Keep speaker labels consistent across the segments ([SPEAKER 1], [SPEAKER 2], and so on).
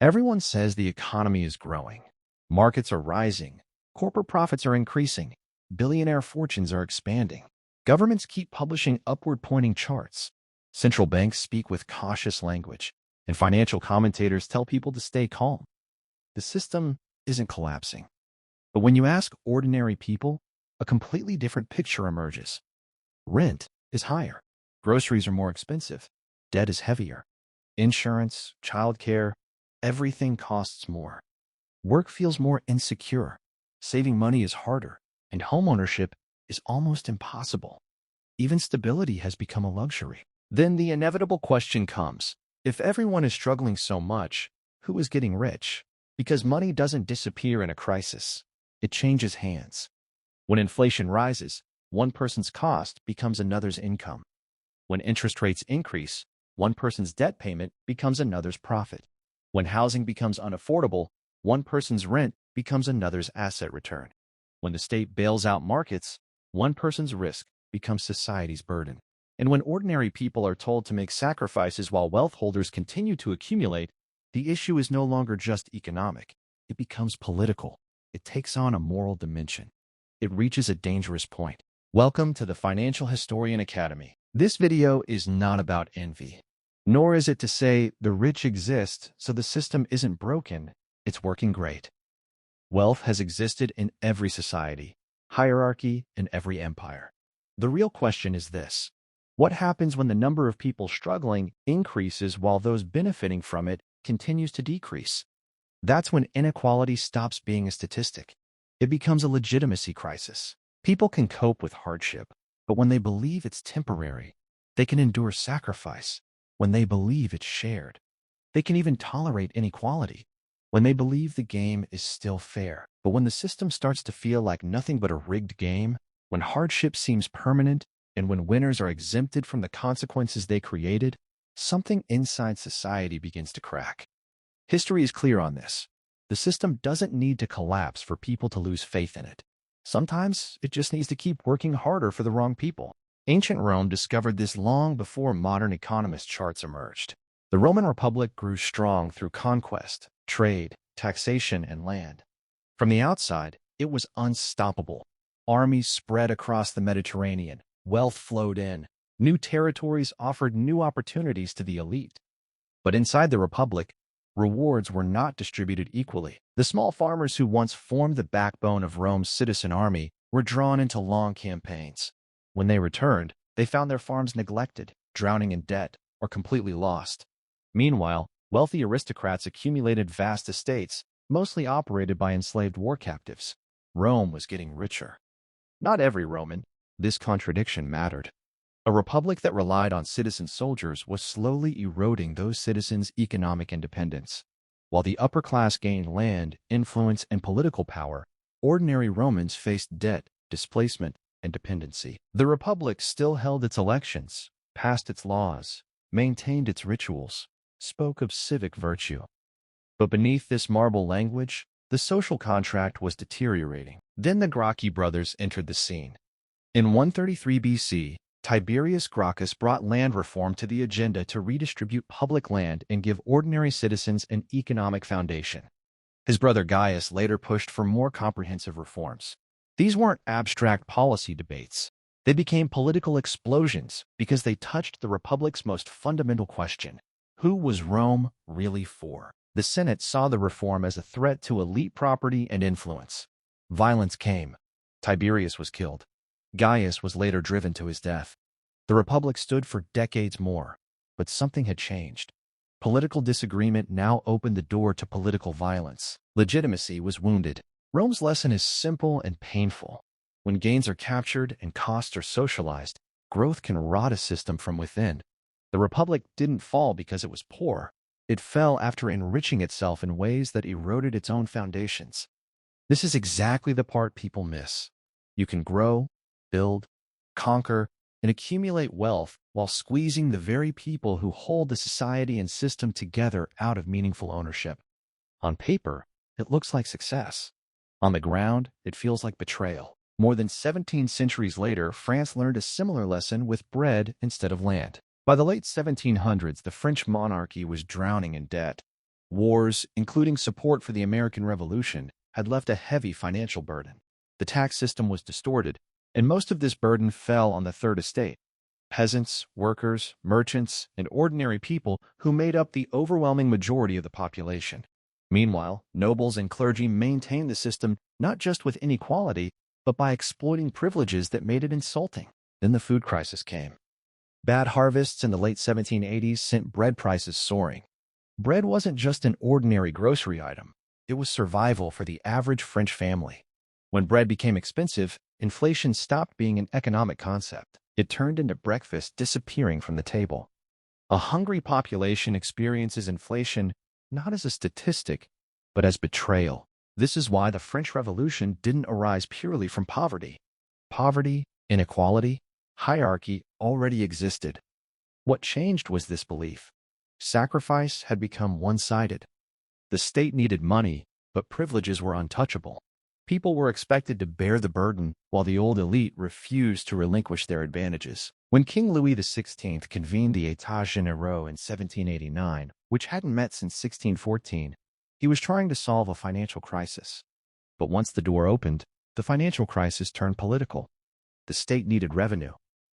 [SPEAKER 1] Everyone says the economy is growing. Markets are rising. Corporate profits are increasing. Billionaire fortunes are expanding. Governments keep publishing upward-pointing charts. Central banks speak with cautious language, and financial commentators tell people to stay calm. The system isn't collapsing. But when you ask ordinary people, a completely different picture emerges. Rent is higher. Groceries are more expensive. Debt is heavier. Insurance, childcare, everything costs more. Work feels more insecure. Saving money is harder, and homeownership is almost impossible. Even stability has become a luxury. Then the inevitable question comes: if everyone is struggling so much, who is getting rich? Because money doesn't disappear in a crisis. It changes hands. When inflation rises, one person's cost becomes another's income. When interest rates increase, one person's debt payment becomes another's profit. When housing becomes unaffordable, one person's rent becomes another's asset return. When the state bails out markets, one person's risk becomes society's burden. And when ordinary people are told to make sacrifices while wealth holders continue to accumulate, the issue is no longer just economic. It becomes political. It takes on a moral dimension. It reaches a dangerous point. Welcome to the Financial Historian Academy. This video is not about envy, nor is it to say the rich exist so the system isn't broken, it's working great. Wealth has existed in every society, hierarchy in every empire. The real question is this: what happens when the number of people struggling increases while those benefiting from it continues to decrease? That's when inequality stops being a statistic. It becomes a legitimacy crisis. People can cope with hardship, but when they believe it's temporary, they can endure sacrifice. When they believe it's shared, they can even tolerate inequality. When they believe the game is still fair. But when the system starts to feel like nothing but a rigged game, when hardship seems permanent, and when winners are exempted from the consequences they created, something inside society begins to crack. History is clear on this. The system doesn't need to collapse for people to lose faith in it. Sometimes it just needs to keep working harder for the wrong people. Ancient Rome discovered this long before modern economist charts emerged. The Roman Republic grew strong through conquest, trade, taxation, and land. From the outside, it was unstoppable. Armies spread across the Mediterranean. Wealth flowed in. New territories offered new opportunities to the elite. But inside the Republic, rewards were not distributed equally. The small farmers who once formed the backbone of Rome's citizen army were drawn into long campaigns. When they returned, they found their farms neglected, drowning in debt, or completely lost. Meanwhile, wealthy aristocrats accumulated vast estates, mostly operated by enslaved war captives. Rome was getting richer. Not every Roman. This contradiction mattered. A republic that relied on citizen soldiers was slowly eroding those citizens' economic independence. While the upper class gained land, influence, and political power, ordinary Romans faced debt, displacement, and dependency. The republic still held its elections, passed its laws, maintained its rituals, spoke of civic virtue. But beneath this marble language, the social contract was deteriorating. Then the Gracchi brothers entered the scene. In 133 BC, Tiberius Gracchus brought land reform to the agenda to redistribute public land and give ordinary citizens an economic foundation. His brother Gaius later pushed for more comprehensive reforms. These weren't abstract policy debates. They became political explosions because they touched the Republic's most fundamental question: who was Rome really for? The Senate saw the reform as a threat to elite property and influence. Violence came. Tiberius was killed. Gaius was later driven to his death. The Republic stood for decades more, but something had changed. Political disagreement now opened the door to political violence. Legitimacy was wounded. Rome's lesson is simple and painful. When gains are captured and costs are socialized, growth can rot a system from within. The Republic didn't fall because it was poor. It fell after enriching itself in ways that eroded its own foundations. This is exactly the part people miss. You can grow, build, conquer, and accumulate wealth while squeezing the very people who hold the society and system together out of meaningful ownership. On paper, it looks like success. On the ground, it feels like betrayal. More than 17 centuries later, France learned a similar lesson with bread instead of land. By the late 1700s, the French monarchy was drowning in debt. Wars, including support for the American Revolution, had left a heavy financial burden. The tax system was distorted, and most of this burden fell on the Third Estate. Peasants, workers, merchants, and ordinary people who made up the overwhelming majority of the population. Meanwhile, nobles and clergy maintained the system not just with inequality, but by exploiting privileges that made it insulting. Then the food crisis came. Bad harvests in the late 1780s sent bread prices soaring. Bread wasn't just an ordinary grocery item. It was survival for the average French family. When bread became expensive, inflation stopped being an economic concept. It turned into breakfast disappearing from the table. A hungry population experiences inflation not as a statistic, but as betrayal. This is why the French Revolution didn't arise purely from poverty. Poverty, inequality, hierarchy already existed. What changed was this belief. Sacrifice had become one-sided. The state needed money, but privileges were untouchable. People were expected to bear the burden, while the old elite refused to relinquish their advantages. When King Louis XVI convened the États Généraux in 1789, which hadn't met since 1614, he was trying to solve a financial crisis. But once the door opened, the financial crisis turned political. The state needed revenue.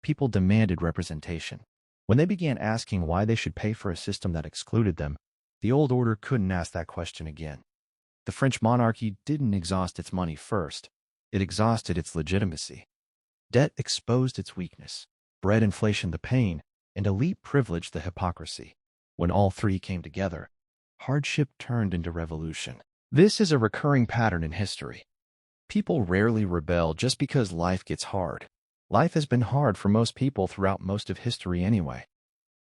[SPEAKER 1] People demanded representation. When they began asking why they should pay for a system that excluded them, the old order couldn't ask that question again. The French monarchy didn't exhaust its money first. It exhausted its legitimacy. Debt exposed its weakness, bread inflation the pain, and elite privilege the hypocrisy. When all three came together, hardship turned into revolution. This is a recurring pattern in history. People rarely rebel just because life gets hard. Life has been hard for most people throughout most of history anyway.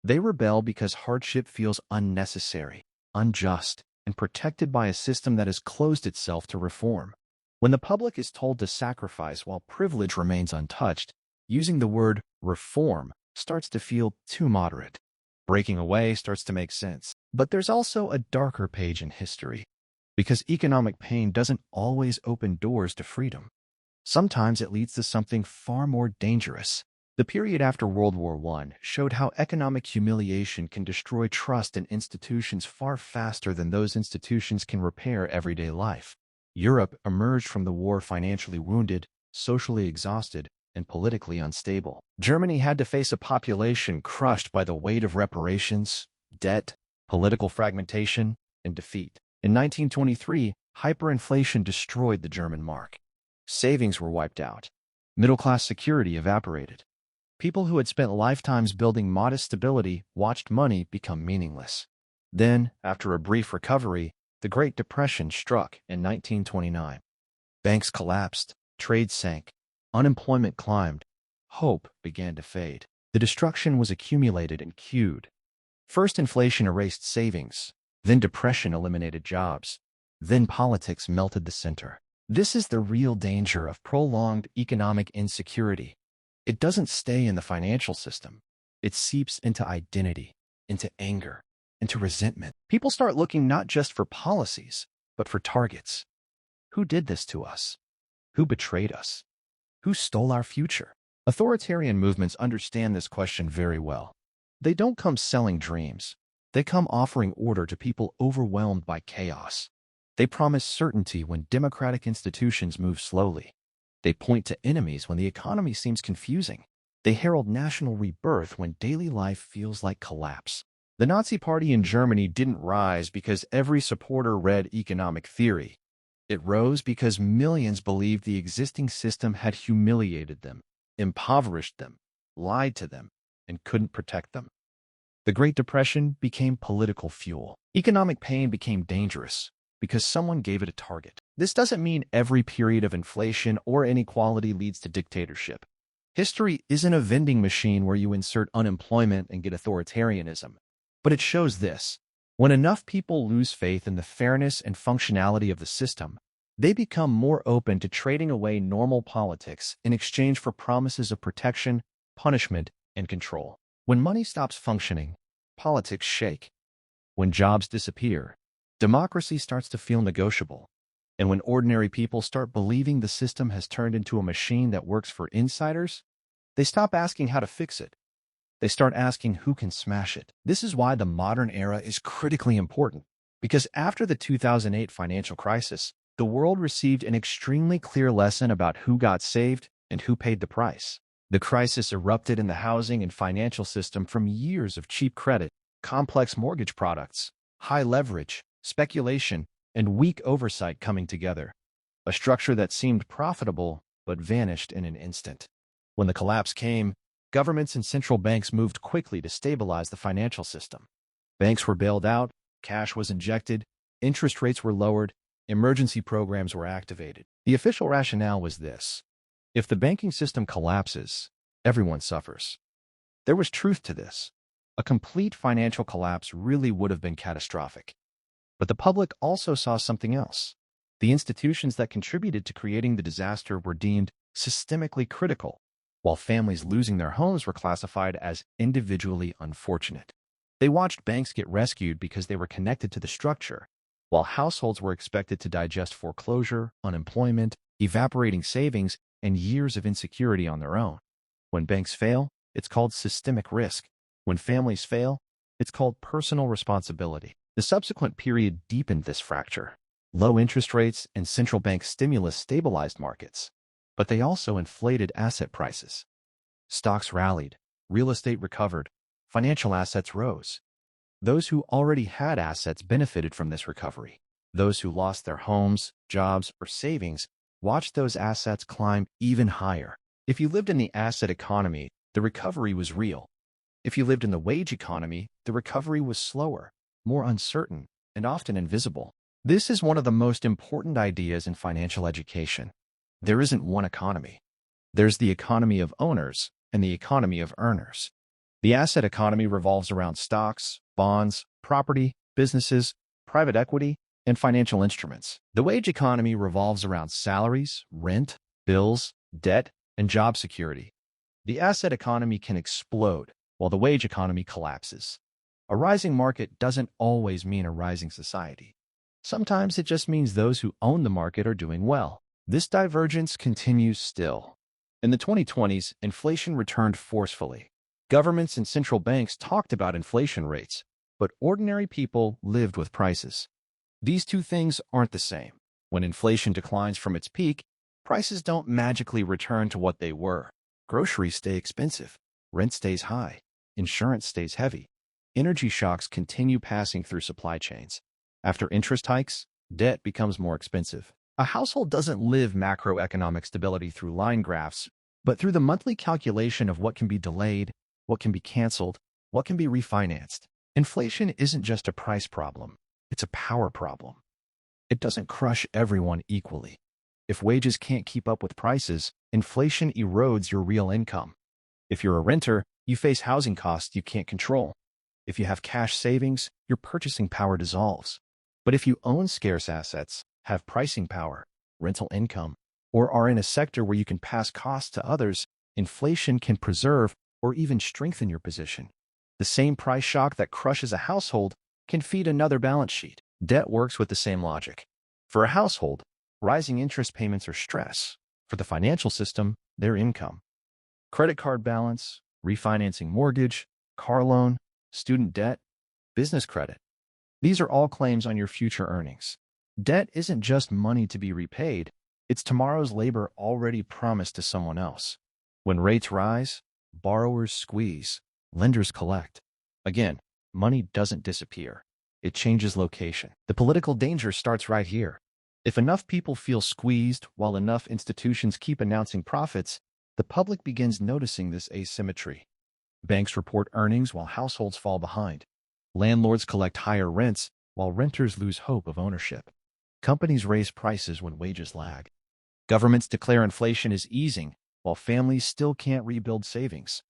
[SPEAKER 1] They rebel because hardship feels unnecessary, unjust, and protected by a system that has closed itself to reform. When the public is told to sacrifice while privilege remains untouched, using the word reform starts to feel too moderate. Breaking away starts to make sense. But there's also a darker page in history, because economic pain doesn't always open doors to freedom. Sometimes it leads to something far more dangerous. The period after World War I showed how economic humiliation can destroy trust in institutions far faster than those institutions can repair everyday life. Europe emerged from the war financially wounded, socially exhausted, and politically unstable. Germany had to face a population crushed by the weight of reparations, debt, political fragmentation, and defeat. In 1923, hyperinflation destroyed the German mark. Savings were wiped out. Middle-class security evaporated. People who had spent lifetimes building modest stability watched money become meaningless. Then, after a brief recovery, the Great Depression struck in 1929. Banks collapsed, trade sank, unemployment climbed, hope began to fade. The destruction was accumulated and queued. First inflation erased savings, then depression eliminated jobs, then politics melted the center. This is the real danger of prolonged economic insecurity. It doesn't stay in the financial system. It seeps into identity, into anger, into resentment. People start looking not just for policies, but for targets. Who did this to us? Who betrayed us? Who stole our future? Authoritarian movements understand this question very well. They don't come selling dreams. They come offering order to people overwhelmed by chaos. They promise certainty when democratic institutions move slowly. They point to enemies when the economy seems confusing. They herald national rebirth when daily life feels like collapse. The Nazi Party in Germany didn't rise because every supporter read economic theory. It rose because millions believed the existing system had humiliated them, impoverished them, lied to them, and couldn't protect them. The Great Depression became political fuel. Economic pain became dangerous because someone gave it a target. This doesn't mean every period of inflation or inequality leads to dictatorship. History isn't a vending machine where you insert unemployment and get authoritarianism. But it shows this. When enough people lose faith in the fairness and functionality of the system, they become more open to trading away normal politics in exchange for promises of protection, punishment, and control. When money stops functioning, politics shake. When jobs disappear, democracy starts to feel negotiable. And when ordinary people start believing the system has turned into a machine that works for insiders, they stop asking how to fix it. They start asking who can smash it. This is why the modern era is critically important. Because after the 2008 financial crisis, the world received an extremely clear lesson about who got saved and who paid the price. The crisis erupted in the housing and financial system from years of cheap credit, complex mortgage products, high leverage, speculation, and weak oversight coming together. A structure that seemed profitable but vanished in an instant. When the collapse came, governments and central banks moved quickly to stabilize the financial system. Banks were bailed out, cash was injected, interest rates were lowered, emergency programs were activated. The official rationale was this: if the banking system collapses, everyone suffers. There was truth to this. A complete financial collapse really would have been catastrophic. But the public also saw something else. The institutions that contributed to creating the disaster were deemed systemically critical, while families losing their homes were classified as individually unfortunate. They watched banks get rescued because they were connected to the structure, while households were expected to digest foreclosure, unemployment, evaporating savings, and years of insecurity on their own. When banks fail, it's called systemic risk. When families fail, it's called personal responsibility. The subsequent period deepened this fracture. Low interest rates and central bank stimulus stabilized markets, but they also inflated asset prices. Stocks rallied, real estate recovered, financial assets rose. Those who already had assets benefited from this recovery. Those who lost their homes, jobs, or savings watched those assets climb even higher. If you lived in the asset economy, the recovery was real. If you lived in the wage economy, the recovery was slower, more uncertain, and often invisible. This is one of the most important ideas in financial education. There isn't one economy. There's the economy of owners and the economy of earners. The asset economy revolves around stocks, bonds, property, businesses, private equity, and financial instruments. The wage economy revolves around salaries, rent, bills, debt, and job security. The asset economy can explode while the wage economy collapses. A rising market doesn't always mean a rising society. Sometimes it just means those who own the market are doing well. This divergence continues still. In the 2020s, inflation returned forcefully. Governments and central banks talked about inflation rates, but ordinary people lived with prices. These two things aren't the same. When inflation declines from its peak, prices don't magically return to what they were. Groceries stay expensive, rent stays high, insurance stays heavy. Energy shocks continue passing through supply chains. After interest hikes, debt becomes more expensive. A household doesn't live macroeconomic stability through line graphs, but through the monthly calculation of what can be delayed, what can be canceled, what can be refinanced. Inflation isn't just a price problem. It's a power problem. It doesn't crush everyone equally. If wages can't keep up with prices, inflation erodes your real income. If you're a renter, you face housing costs you can't control. If you have cash savings, your purchasing power dissolves. But if you own scarce assets, have pricing power, rental income, or are in a sector where you can pass costs to others, inflation can preserve or even strengthen your position. The same price shock that crushes a household can feed another balance sheet. Debt works with the same logic. For a household, rising interest payments are stress. For the financial system, they're income. Credit card balance, refinancing mortgage, car loan, student debt, business credit. These are all claims on your future earnings. Debt isn't just money to be repaid. It's tomorrow's labor already promised to someone else. When rates rise, borrowers squeeze, lenders collect. Again, money doesn't disappear. It changes location. The political danger starts right here. If enough people feel squeezed while enough institutions keep announcing profits, the public begins noticing this asymmetry. Banks report earnings while households fall behind. Landlords collect higher rents while renters lose hope of ownership. Companies raise prices when wages lag. Governments declare inflation is easing while families still can't rebuild savings.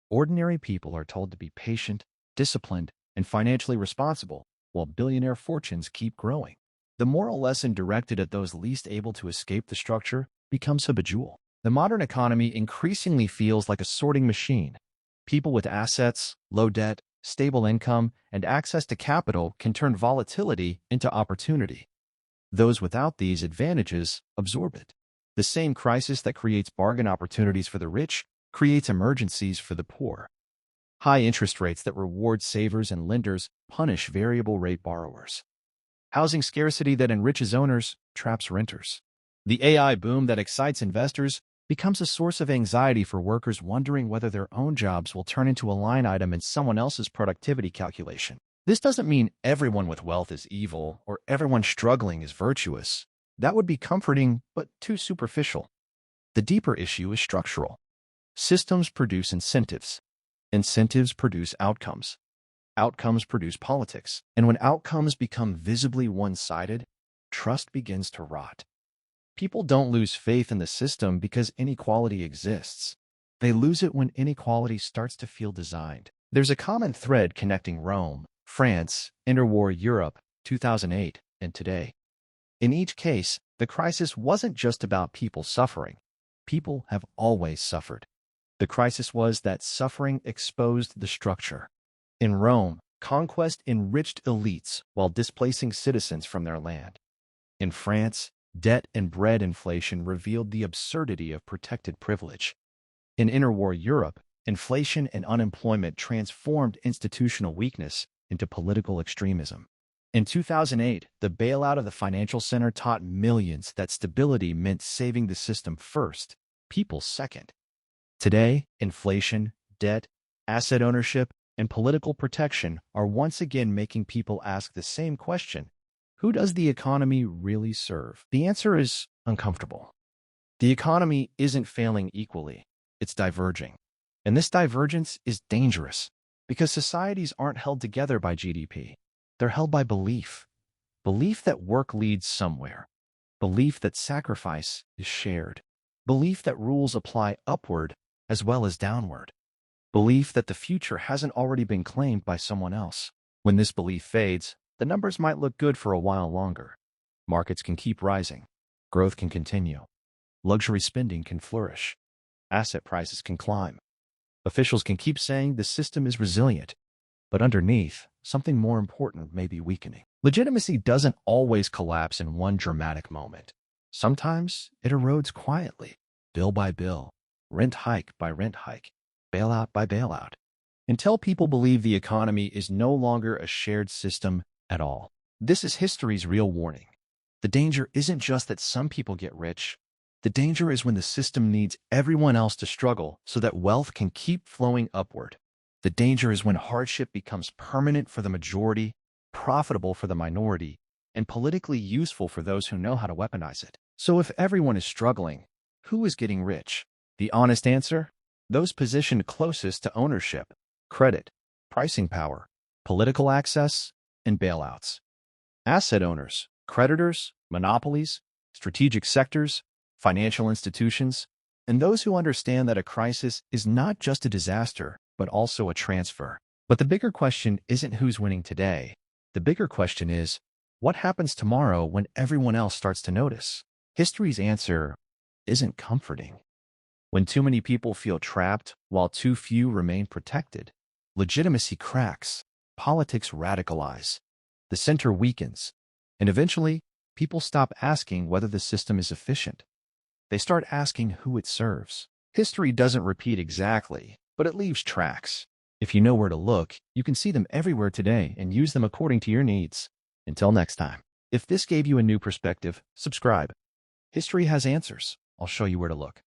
[SPEAKER 1] Ordinary people are told to be patient, disciplined, and financially responsible, while billionaire fortunes keep growing. The moral lesson directed at those least able to escape the structure becomes habitual. The modern economy increasingly feels like a sorting machine. People with assets, low debt, stable income, and access to capital can turn volatility into opportunity. Those without these advantages absorb it. The same crisis that creates bargain opportunities for the rich creates emergencies for the poor. High interest rates that reward savers and lenders punish variable rate borrowers. Housing scarcity that enriches owners traps renters. The AI boom that excites investors becomes a source of anxiety for workers wondering whether their own jobs will turn into a line item in someone else's productivity calculation. This doesn't mean everyone with wealth is evil or everyone struggling is virtuous. That would be comforting, but too superficial. The deeper issue is structural. Systems produce incentives. Incentives produce outcomes. Outcomes produce politics. And when outcomes become visibly one-sided, trust begins to rot. People don't lose faith in the system because inequality exists. They lose it when inequality starts to feel designed. There's a common thread connecting Rome, France, interwar Europe, 2008, and today. In each case, the crisis wasn't just about people suffering. People have always suffered. The crisis was that suffering exposed the structure. In Rome, conquest enriched elites while displacing citizens from their land. In France, debt and bread inflation revealed the absurdity of protected privilege. In interwar Europe, inflation and unemployment transformed institutional weakness into political extremism. In 2008, the bailout of the financial center taught millions that stability meant saving the system first, people second. Today, inflation, debt, asset ownership, and political protection are once again making people ask the same question: who does the economy really serve? The answer is uncomfortable. The economy isn't failing equally, it's diverging. And this divergence is dangerous because societies aren't held together by GDP. They're held by belief. Belief that work leads somewhere. Belief that sacrifice is shared. Belief that rules apply upward as well as downward. Belief that the future hasn't already been claimed by someone else. When this belief fades, the numbers might look good for a while longer. Markets can keep rising. Growth can continue. Luxury spending can flourish. Asset prices can climb. Officials can keep saying the system is resilient. But underneath, something more important may be weakening. Legitimacy doesn't always collapse in one dramatic moment. Sometimes it erodes quietly, bill by bill, rent hike by rent hike, bailout by bailout, until people believe the economy is no longer a shared system at all. This is history's real warning. The danger isn't just that some people get rich. The danger is when the system needs everyone else to struggle so that wealth can keep flowing upward. The danger is when hardship becomes permanent for the majority, profitable for the minority, and politically useful for those who know how to weaponize it. So if everyone is struggling, who is getting rich? The honest answer? Those positioned closest to ownership, credit, pricing power, political access, and bailouts. Asset owners, creditors, monopolies, strategic sectors, financial institutions, and those who understand that a crisis is not just a disaster, but also a transfer. But the bigger question isn't who's winning today. The bigger question is, what happens tomorrow when everyone else starts to notice? History's answer isn't comforting. When too many people feel trapped while too few remain protected, legitimacy cracks, politics radicalize, the center weakens, and eventually, people stop asking whether the system is efficient. They start asking who it serves. History doesn't repeat exactly, but it leaves tracks. If you know where to look, you can see them everywhere today and use them according to your needs. Until next time. If this gave you a new perspective, subscribe. History has answers. I'll show you where to look.